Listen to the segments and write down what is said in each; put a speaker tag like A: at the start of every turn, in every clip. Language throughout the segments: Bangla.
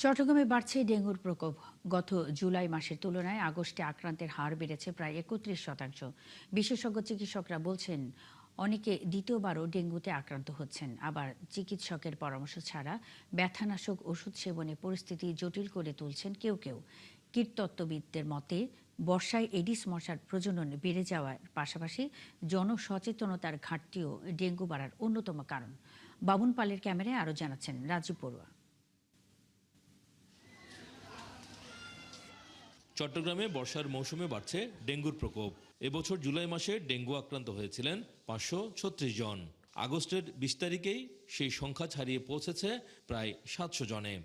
A: চট্টগ্রামে বাড়ছে ডেঙ্গুর প্রকোপ। গত জুলাই মাসের তুলনায় আগস্টে আক্রান্তের হার বেড়েছে প্রায় ৩১%। বিশেষজ্ঞ চিকিৎসকরা বলছেন, অনেকে দ্বিতীয়বারও ডেঙ্গুতে আক্রান্ত হচ্ছেন। আবার চিকিৎসকের পরামর্শ ছাড়া ব্যথানাশক ওষুধ সেবনে পরিস্থিতি জটিল করে তুলছেন কেউ কেউ। কীটতত্ত্ববিদদের মতে, বর্ষায় এডিস মশার প্রজনন বেড়ে যাওয়ার পাশাপাশি জনসচেতনতার ঘাটতিও ডেঙ্গু বাড়ার অন্যতম কারণ। বাবুন পালের ক্যামেরায় আরও জানাচ্ছেন রাজীব বড়ুয়া।
B: চট্টগ্রামে বর্ষার মৌসুমে বাড়ছে ডেঙ্গুর প্রকোপ। এবছর জুলাই মাসে ডেঙ্গু আক্রান্ত হয়েছিলেন ৫৩৬ জন। আগস্টের ২০ তারিখেই সেই সংখ্যা ছাড়িয়ে পৌঁছেছে প্রায় ৭০০ জনে।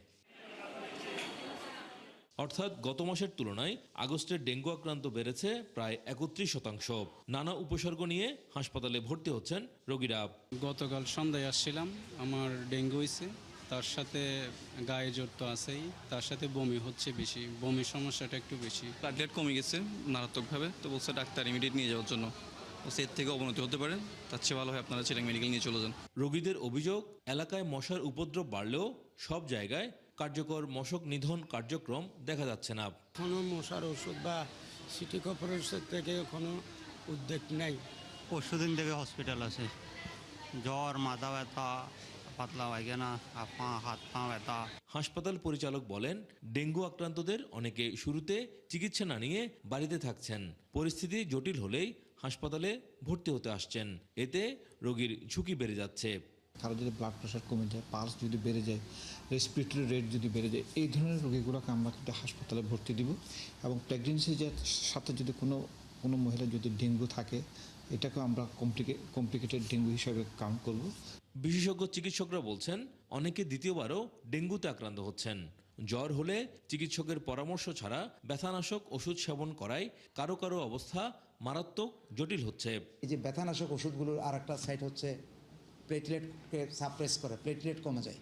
B: অর্থাৎ গত মাসের তুলনায় আগস্টের ডেঙ্গু আক্রান্ত বেড়েছে প্রায় ৩১%। নানা উপসর্গ নিয়ে হাসপাতালে ভর্তি হচ্ছেন রোগীরা।
C: গতকাল সন্ধ্যায় আসছিলাম, আমার ডেঙ্গু হয়েছে, তার সাথে গায়ে জ্বর তো আছেই, তার সাথে বমি হচ্ছে বেশি, বমির সমস্যাটা একটু বেশি।
D: প্লেটলেট কমে গেছে মারাত্মকভাবে, তো বলছে ডাক্তার ইমিডিয়েট নিয়ে যাওয়ার জন্য। এর থেকে অবনতি হতে পারে, তার চেয়ে ভালো হয় আপনারা চিটাং মেডিকেল নিয়ে চলে যান।
B: রোগীদের অভিযোগ, এলাকায় মশার উপদ্রব বাড়লেও সব জায়গায় কার্যকর মশক নিধন কার্যক্রম দেখা যাচ্ছে না।
E: কোনো মশার ওষুধ বা সিটি কর্পোরেশন থেকে কোনো উদ্যোগ নেই।
F: পরশুদিন থেকে হসপিটাল আছে, জ্বর, মাথা ব্যথা, পাতলা পায়খানা, হাত পা ব্যথা।
B: হাসপাতাল পরিচালক বলেন, ডেঙ্গু আক্রান্তদের অনেকে শুরুতে চিকিৎসা না নিয়ে বাড়িতে থাকছেন। পরিস্থিতি জটিল হলেই হাসপাতালে ভর্তি হতে আসছেন। এতে রোগীর ঝুঁকি বেড়ে যাচ্ছে।
G: কারো যদি ব্লাড প্রেশার কমে যায়, পালস যদি বেড়ে যায়, রেসপিরেটরি রেট যদি বেড়ে যায়, এই ধরনের রোগীগুলোকে আমরা কিন্তু হাসপাতালে ভর্তি দিব। এবং প্রেগনেন্সির সাথে যদি কোনো মহিলা যদি ডেঙ্গু থাকে, এটাকে আমরা কমপ্লিকেটেড ডেঙ্গু হিসাবে কাউন্ট করব।
B: বিশেষজ্ঞ চিকিৎসকরা বলছেন, অনেকে দ্বিতীয়বারও ডেঙ্গুতে আক্রান্ত হচ্ছেন। জ্বর হলে চিকিৎসকের পরামর্শ ছাড়া ব্যথানাশক ওষুধ সেবন করায় কারো কারো অবস্থা মারাত্মক জটিল হচ্ছে।
H: এই যে ব্যথানাশক ওষুধগুলোর আর একটা সাইড হচ্ছে প্লেটলেটকে সাপ্রেস করে, প্লেটলেট কমে যায়।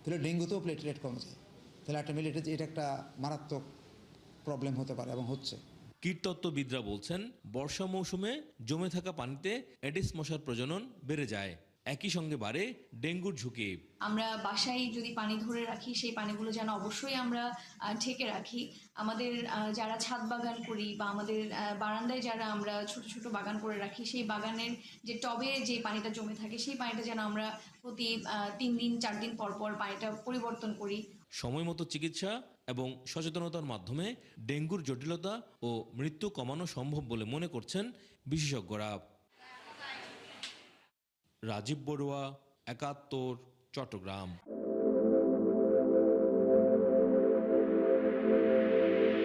H: তাহলে ডেঙ্গুতেও প্লেটলেট কমে যায়, তাহলে আলটিমেটলি এটা একটা মারাত্মক প্রবলেম হতে পারে এবং হচ্ছে।
B: কীটতত্ত্ববিদরা বলছেন, বর্ষা মৌসুমে জমে থাকা পানিতে এডিস মশার প্রজনন বেড়ে যায়। একই সঙ্গে বাড়ে ডেঙ্গুর ঝুঁকি।
I: আমরা বাসায় যদি পানি ধরে রাখি, সেই পানিগুলো যেন অবশ্যই আমরা ঢেকে রাখি। আমাদের যারা ছাদ বাগান করি বা আমাদের বারান্দায় যারা আমরা ছোট ছোট বাগান করে রাখি, সেই বাগানের যে টবে যে পানিটা জমে থাকে, সেই পানিটা যেন আমরা প্রতি ৩ দিন ৪ দিন পর পর পানিটা পরিবর্তন করি।
B: সময় মতো চিকিৎসা এবং সচেতনতার মাধ্যমে ডেঙ্গুর জটিলতা ও মৃত্যু কমানো সম্ভব বলে মনে করছেন বিশেষজ্ঞরা। রাজীব বড়ুয়া, ৭১, চট্টগ্রাম।